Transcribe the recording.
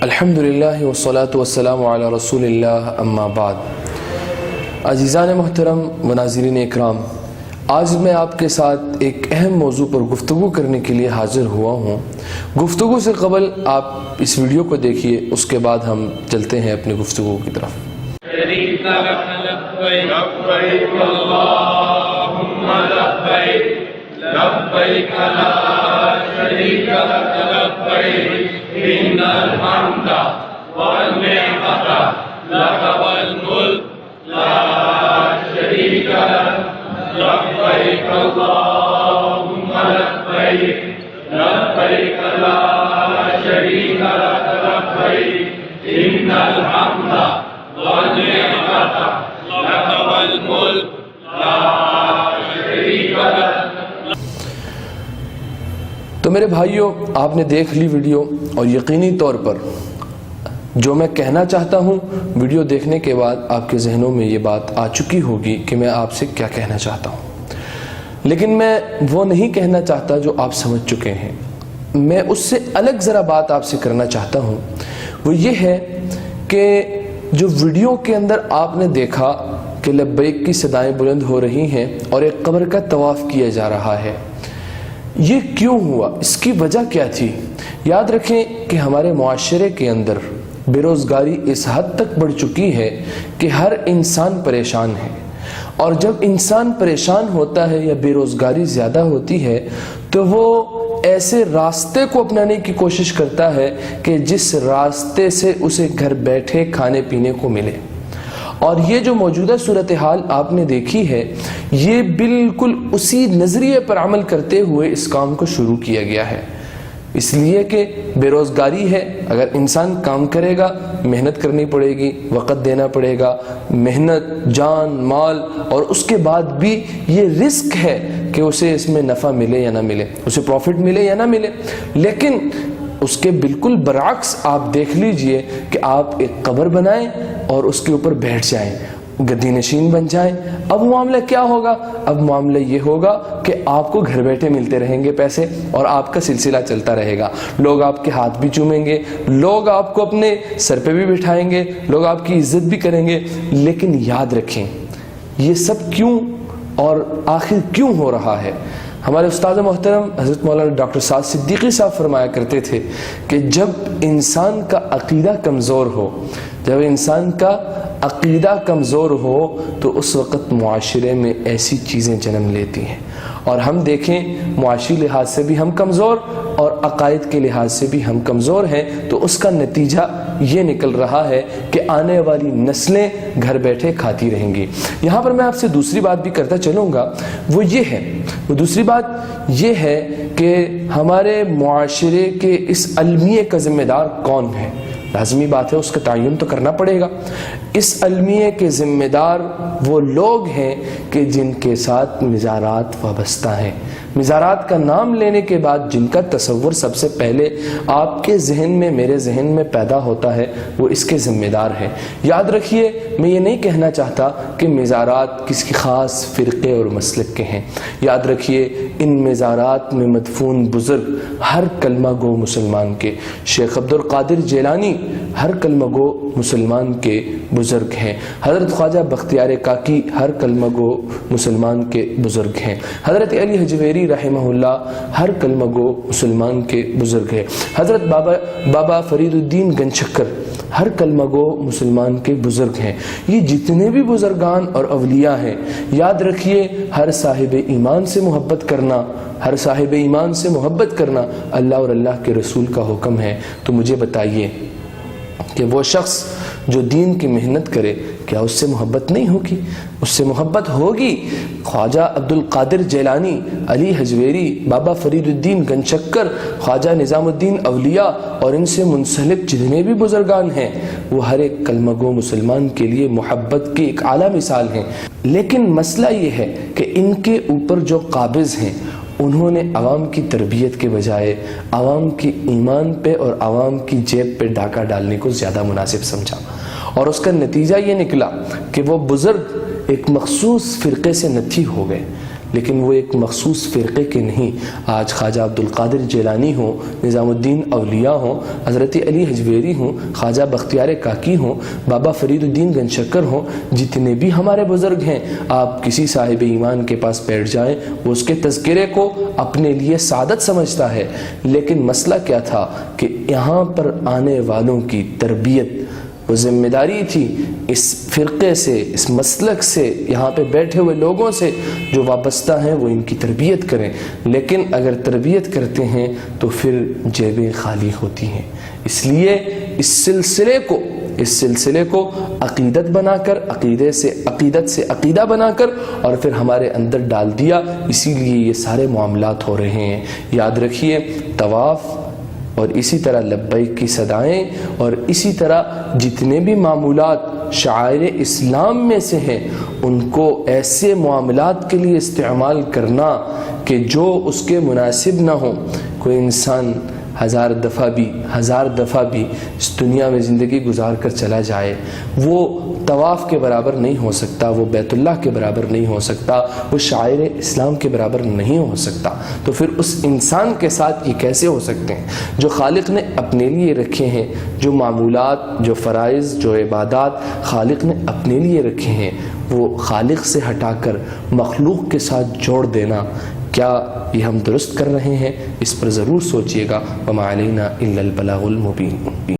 الحمدللہ والصلاة والسلام علی رسول اللہ اما بعد۔ عزیزان محترم و ناظرین اکرام، آج میں آپ کے ساتھ ایک اہم موضوع پر گفتگو کرنے کے لیے حاضر ہوا ہوں۔ گفتگو سے قبل آپ اس ویڈیو کو دیکھیے، اس کے بعد ہم چلتے ہیں اپنی گفتگو کی طرف۔ لبيك لا شريك لك لبيك إن الحمد والنعمة لك والملك لا شريك لك لبيك اللهم لبيك لبيك لا شريك لك لبيك إن الحمد والنعمة لك والملك لا شريك لك۔ تو میرے بھائیوں، آپ نے دیکھ لی ویڈیو، اور یقینی طور پر جو میں کہنا چاہتا ہوں ویڈیو دیکھنے کے بعد آپ کے ذہنوں میں یہ بات آ چکی ہوگی کہ میں آپ سے کیا کہنا چاہتا ہوں، لیکن میں وہ نہیں کہنا چاہتا جو آپ سمجھ چکے ہیں۔ میں اس سے الگ ذرا بات آپ سے کرنا چاہتا ہوں، وہ یہ ہے کہ جو ویڈیو کے اندر آپ نے دیکھا کہ لبیک کی صدائیں بلند ہو رہی ہیں اور ایک قبر کا طواف کیا جا رہا ہے، یہ کیوں ہوا؟ اس کی وجہ کیا تھی؟ یاد رکھیں کہ ہمارے معاشرے کے اندر بے روزگاری اس حد تک بڑھ چکی ہے کہ ہر انسان پریشان ہے، اور جب انسان پریشان ہوتا ہے یا بے روزگاری زیادہ ہوتی ہے تو وہ ایسے راستے کو اپنانے کی کوشش کرتا ہے کہ جس راستے سے اسے گھر بیٹھے کھانے پینے کو ملے۔ اور یہ جو موجودہ صورتحال آپ نے دیکھی ہے، یہ بالکل اسی نظریے پر عمل کرتے ہوئے اس کام کو شروع کیا گیا ہے، اس لیے کہ بے روزگاری ہے۔ اگر انسان کام کرے گا، محنت کرنی پڑے گی، وقت دینا پڑے گا، محنت، جان، مال، اور اس کے بعد بھی یہ رسک ہے کہ اسے اس میں نفع ملے یا نہ ملے، اسے پروفٹ ملے یا نہ ملے۔ لیکن اس کے بالکل برعکس آپ دیکھ لیجئے کہ آپ ایک قبر بنائیں اور اس کے اوپر بیٹھ جائیں، گدی نشین بن جائیں۔ اب معاملہ کیا ہوگا؟ اب معاملہ یہ ہوگا کہ آپ کو گھر بیٹھے ملتے رہیں گے پیسے، اور آپ کا سلسلہ چلتا رہے گا۔ لوگ آپ کے ہاتھ بھی چومیں گے، لوگ آپ کو اپنے سر پہ بھی بٹھائیں گے، لوگ آپ کی عزت بھی کریں گے۔ لیکن یاد رکھیں، یہ سب کیوں اور آخر کیوں ہو رہا ہے؟ ہمارے استاد محترم حضرت مولانا ڈاکٹر سعد صدیقی صاحب فرمایا کرتے تھے کہ جب انسان کا عقیدہ کمزور ہو، جب انسان کا عقیدہ کمزور ہو تو اس وقت معاشرے میں ایسی چیزیں جنم لیتی ہیں۔ اور ہم دیکھیں، معاشی لحاظ سے بھی ہم کمزور اور عقائد کے لحاظ سے بھی ہم کمزور ہیں، تو اس کا نتیجہ یہ نکل رہا ہے کہ آنے والی نسلیں گھر بیٹھے کھاتی رہیں گی۔ یہاں پر میں آپ سے دوسری بات بھی کرتا چلوں گا، وہ دوسری بات یہ ہے کہ ہمارے معاشرے کے اس المیے کا ذمہ دار کون ہے؟ لازمی بات ہے، اس کا تعین تو کرنا پڑے گا۔ اس المیے کے ذمہ دار وہ لوگ ہیں کہ جن کے ساتھ مزارات وابستہ ہیں۔ مزارات کا نام لینے کے بعد جن کا تصور سب سے پہلے آپ کے ذہن میں، میرے ذہن میں پیدا ہوتا ہے، وہ اس کے ذمہ دار ہیں۔ یاد رکھیے، میں یہ نہیں کہنا چاہتا کہ مزارات کسی خاص فرقے اور مسلک کے ہیں۔ یاد رکھیے، ان مزارات میں مدفون بزرگ ہر کلمہ گو مسلمان کے، شیخ عبد القادر جیلانی ہر کلمہ گو مسلمان کے بزرگ ہیں، حضرت خواجہ بختیار کاکی ہر کلمہ گو مسلمان کے بزرگ ہیں، حضرت علی حجویری رحمہ اللہ ہر کلمہ گو مسلمان کے بزرگ ہیں، حضرت بابا فرید الدین گنچکر ہر کلمہ گو مسلمان کے بزرگ ہیں۔ یہ جتنے بھی بزرگان اور اولیاء ہیں، یاد رکھیے، ہر صاحب ایمان سے محبت کرنا، ہر صاحب ایمان سے محبت کرنا اللہ اور اللہ کے رسول کا حکم ہے۔ تو مجھے بتائیے کہ وہ شخص جو دین کی محنت کرے، کیا اس سے محبت نہیں ہوگی؟ اس سے محبت ہوگی۔ خواجہ عبد القادر جیلانی، علی حجویری، بابا فرید الدین گنچکر، خواجہ نظام الدین اولیاء اور ان سے منسلک جتنے بھی بزرگان ہیں، وہ ہر ایک کلمہ گو مسلمان کے لیے محبت کی ایک اعلیٰ مثال ہیں۔ لیکن مسئلہ یہ ہے کہ ان کے اوپر جو قابض ہیں، انہوں نے عوام کی تربیت کے بجائے عوام کی ایمان پہ اور عوام کی جیب پہ ڈاکہ ڈالنے کو زیادہ مناسب سمجھا، اور اس کا نتیجہ یہ نکلا کہ وہ بزرگ ایک مخصوص فرقے سے نتھی ہو گئے۔ لیکن وہ ایک مخصوص فرقے کے نہیں. آج خواجہ عبدالقادر جیلانی ہوں، نظام الدین اولیاء ہوں، حضرت علی حجویری ہوں، خواجہ بختیار کاکی ہوں، بابا فرید الدین گنج شکر ہوں، جتنے بھی ہمارے بزرگ ہیں، آپ کسی صاحب ایمان کے پاس بیٹھ جائیں، وہ اس کے تذکرے کو اپنے لیے سعادت سمجھتا ہے. لیکن مسئلہ کیا تھا کہ یہاں پر آنے والوں کی تربیت، وہ ذمہ داری تھی اس فرقے سے، اس مسلک سے، یہاں پہ بیٹھے ہوئے لوگوں سے جو وابستہ ہیں وہ ان کی تربیت کریں. لیکن اگر تربیت کرتے ہیں تو پھر جیبیں خالی ہوتی ہیں. اس لیے اس سلسلے کو عقیدت بنا کر، عقیدت سے عقیدہ بنا کر اور پھر ہمارے اندر ڈال دیا. اسی لیے یہ سارے معاملات ہو رہے ہیں. یاد رکھیے، طواف اور اسی طرح لبیک کی صدائیں اور اسی طرح جتنے بھی معمولات شعائر اسلام میں سے ہیں، ان کو ایسے معاملات کے لیے استعمال کرنا کہ جو اس کے مناسب نہ ہوں. کوئی انسان ہزار دفعہ بھی اس دنیا میں زندگی گزار کر چلا جائے، وہ طواف کے برابر نہیں ہو سکتا، وہ بیت اللہ کے برابر نہیں ہو سکتا، وہ شاعر اسلام کے برابر نہیں ہو سکتا. تو پھر اس انسان کے ساتھ یہ کیسے ہو سکتے ہیں؟ جو خالق نے اپنے لیے رکھے ہیں، جو معمولات، جو فرائض، جو عبادات خالق نے اپنے لیے رکھے ہیں، وہ خالق سے ہٹا کر مخلوق کے ساتھ جوڑ دینا، کیا یہ ہم درست کر رہے ہیں؟ اس پر ضرور سوچئے گا. وما علینا الا البلاغ المبین.